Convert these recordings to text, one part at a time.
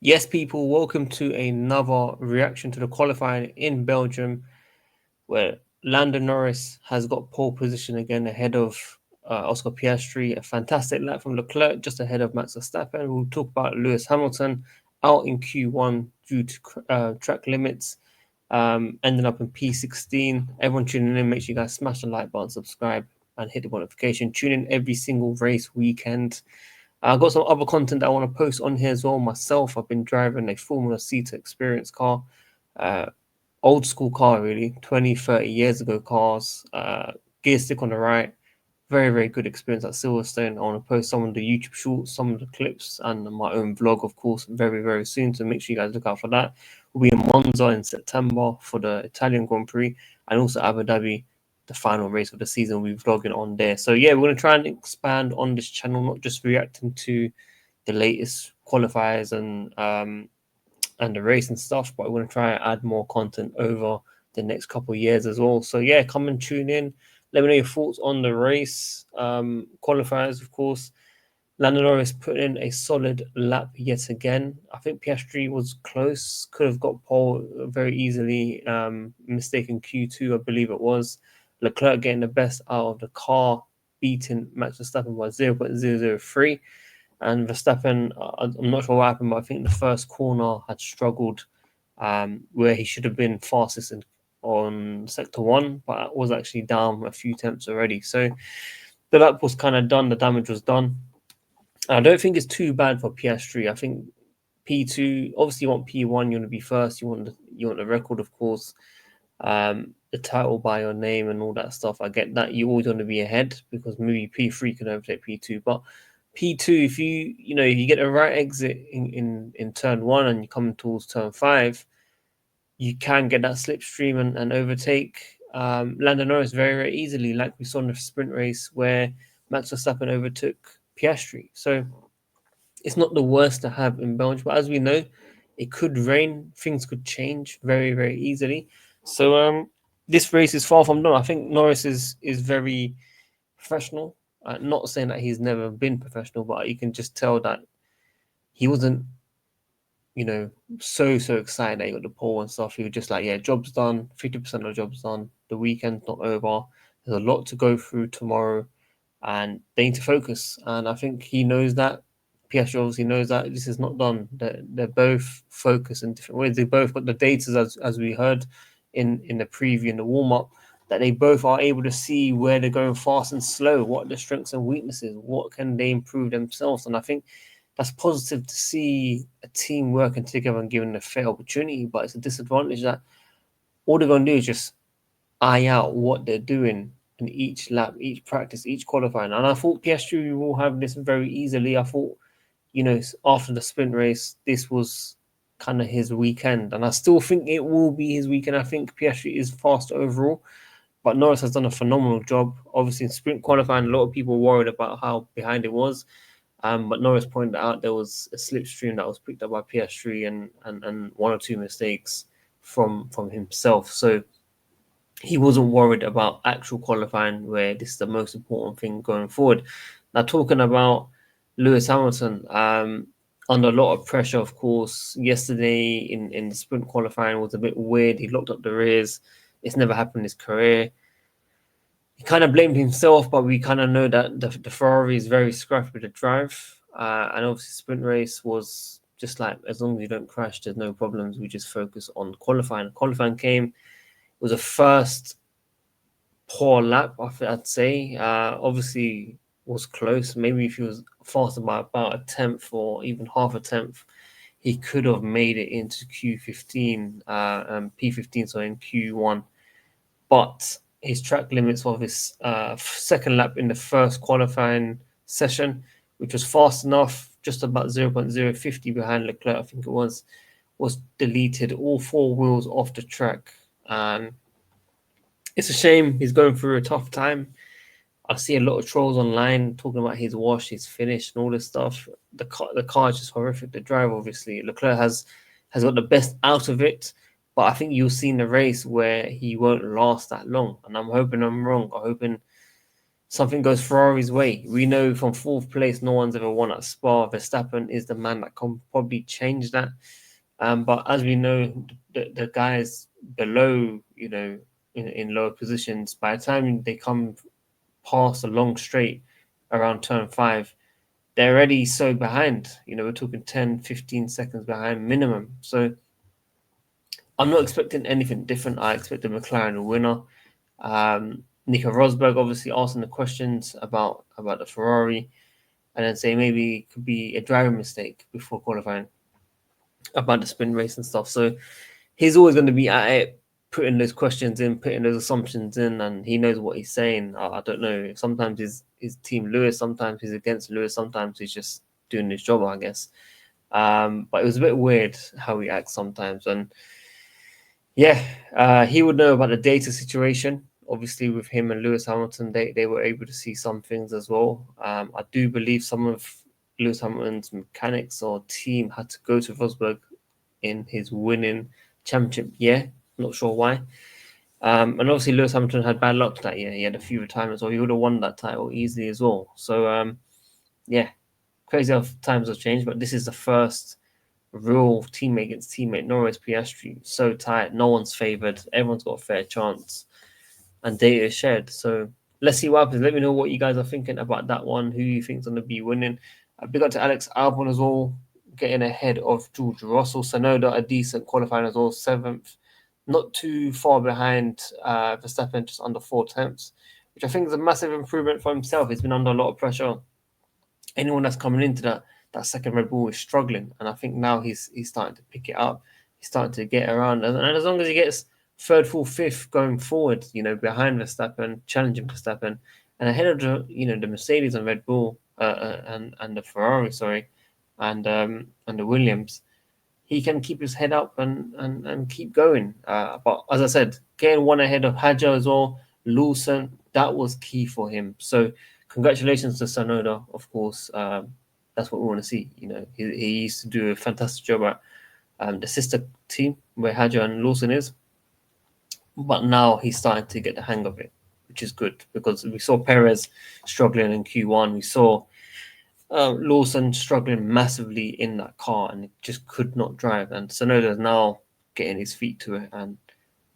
Yes, people, welcome to another reaction to the qualifying in Belgium, where Lando Norris has got pole position again ahead of Oscar Piastri. A fantastic lap from Leclerc, just ahead of Max Verstappen. We'll talk about Lewis Hamilton out in Q1 due to track limits, ending up in P16. Everyone tuning in, make sure you guys smash the like button, subscribe, and hit the notification. Tune in every single race weekend. I've got some other content that I want to post on here as well myself. I've been driving a Formula Cita experience car, uh, old school car, really, 20, 30 years ago cars, gear stick on the right. Very, very good experience at Silverstone. I want to post some of the YouTube shorts, some of the clips, and my own vlog, of course, very, very soon. So make sure you guys look out for that. We'll be in Monza in September for the Italian Grand Prix, and also Abu Dhabi, the final race of the season. We'll be vlogging on there. So yeah, we're going to try and expand on this channel, not just reacting to the latest qualifiers and the race and stuff, but we're going to try and add more content over the next couple of years as well. So yeah, come and tune in. Let me know your thoughts on the race. Qualifiers, of course. Lando Norris put in a solid lap yet again. I think Piastri was close, could have got pole very easily. Mistaken Q2, I believe it was. Leclerc getting the best out of the car, beating Max Verstappen by 0.003. And Verstappen, I'm not sure what happened, but I think the first corner had struggled where he should have been fastest on sector one, but was actually down a few tenths already. So the lap was kind of done, the damage was done. I don't think it's too bad for Piastri. I think P2, obviously you want P1, you want to be first, you want the record, of course, the title by your name and all that stuff. I get that you always want to be ahead because maybe P3 can overtake P2, but P2, if you get the right exit in turn one and you come towards turn five, you can get that slipstream and overtake Lando Norris very, very easily, like we saw in the sprint race where Max Verstappen overtook Piastri. So it's not the worst to have in Belgium, but as we know, it could rain, things could change very, very easily. So this race is far from done. I think Norris is very professional. Not saying that he's never been professional, but you can just tell that he wasn't, so excited that he got the pole and stuff. He was just like, yeah, job's done, 50% of the job's done. The weekend's not over. There's a lot to go through tomorrow, and they need to focus. And I think he knows that. Piastri obviously knows that this is not done. They're both focused in different ways. They both got the data, as we heard in the preview and the warm up, that they both are able to see where they're going fast and slow, what are the strengths and weaknesses, what can they improve themselves. And I think that's positive to see a team working together and giving a fair opportunity. But it's a disadvantage that all they're going to do is just eye out what they're doing in each lap, each practice, each qualifying. And I thought Piastri will have this very easily. I thought, after the sprint race, this was kind of his weekend. And I still think it will be his weekend. I think Piastri is fast overall. But Norris has done a phenomenal job. Obviously, in sprint qualifying, a lot of people were worried about how behind it was. But Norris pointed out there was a slipstream that was picked up by Piastri and one or two mistakes from himself. So he wasn't worried about actual qualifying, where this is the most important thing going forward. Now, talking about Lewis Hamilton, under a lot of pressure, of course, yesterday in the sprint qualifying was a bit weird. He locked up the rears. It's never happened in his career. He kind of blamed himself, but we kind of know that the Ferrari is very scrappy with the drive. And obviously, sprint race was just like, as long as you don't crash, there's no problems. We just focus on qualifying. Qualifying came, it was a first poor lap, I'd say. Obviously, was close. Maybe if he was faster by about a tenth or even half a tenth, he could have made it into Q15, P15, so in Q1. But his track limits of his second lap in the first qualifying session, which was fast enough, just about 0.050 behind Leclerc, I think it was deleted. All four wheels off the track. And it's a shame he's going through a tough time. I see a lot of trolls online talking about his wash, his finish, and all this stuff. The car is just horrific to drive. Obviously, Leclerc has got the best out of it, but I think you'll see in the race where he won't last that long. And I'm hoping I'm wrong. I'm hoping something goes Ferrari's way. We know from fourth place, no one's ever won at Spa. Verstappen is the man that can probably change that. But as we know, the guys below, in lower positions, by the time they come past a long straight around turn 5, they're already so behind. We're talking 10, 15 seconds behind minimum. So I'm not expecting anything different. I expect the McLaren winner. Nico Rosberg obviously asking the questions about the Ferrari, and then say maybe it could be a driving mistake before qualifying about the spin race and stuff. So he's always going to be at it, putting those questions in, putting those assumptions in, and he knows what he's saying. I don't know. Sometimes he's team Lewis, sometimes he's against Lewis, sometimes he's just doing his job, I guess. But it was a bit weird how he acts sometimes, and yeah, he would know about the data situation. Obviously, with him and Lewis Hamilton, they were able to see some things as well. I do believe some of Lewis Hamilton's mechanics or team had to go to Rosberg in his winning championship year. Not sure why. And obviously, Lewis Hamilton had bad luck that year. He had a few retirements, or he would have won that title easily as well. So, yeah, crazy how times have changed. But this is the first real teammate against teammate. Norris, Piastri, so tight. No one's favoured. Everyone's got a fair chance. And data is shared. So let's see what happens. Let me know what you guys are thinking about that one. Who you think's going to be winning. Big up to Alex Albon as well, getting ahead of George Russell. Sonoda, a decent qualifying as well, 7th. Not too far behind Verstappen, just under 4 tenths, which I think is a massive improvement for himself. He's been under a lot of pressure. Anyone that's coming into that second Red Bull is struggling, and I think now he's starting to pick it up. He's starting to get around, and as long as he gets third, fourth, fifth going forward, behind Verstappen, challenging Verstappen, and ahead of the Mercedes and Red Bull and the Ferrari, sorry, and the Williams, he can keep his head up and keep going. But as I said, getting one ahead of Hadjar as well, Lawson, that was key for him. So congratulations to Sonoda, of course. That's what we want to see. He used to do a fantastic job at the sister team where Hadjar and Lawson is. But now he's starting to get the hang of it, which is good because we saw Perez struggling in Q1. We saw Lawson struggling massively in that car and just could not drive. And Sonoda is now getting his feet to it. And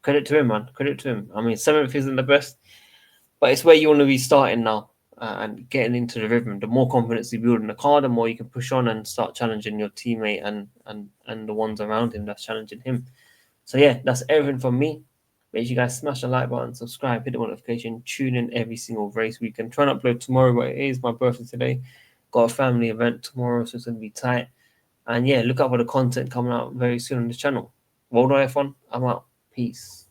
credit to him, man. Credit to him. I mean, 7th isn't the best, but it's where you want to be starting now and getting into the rhythm. The more confidence you build in the car, the more you can push on and start challenging your teammate and the ones around him that's challenging him. So yeah, that's everything from me. Make sure you guys smash the like button, subscribe, hit the notification, tune in every single race weekend. Try and upload tomorrow, but it is my birthday today. Got a family event tomorrow, so it's going to be tight. And yeah, look out for the content coming out very soon on the channel. World F1, I'm out. Peace.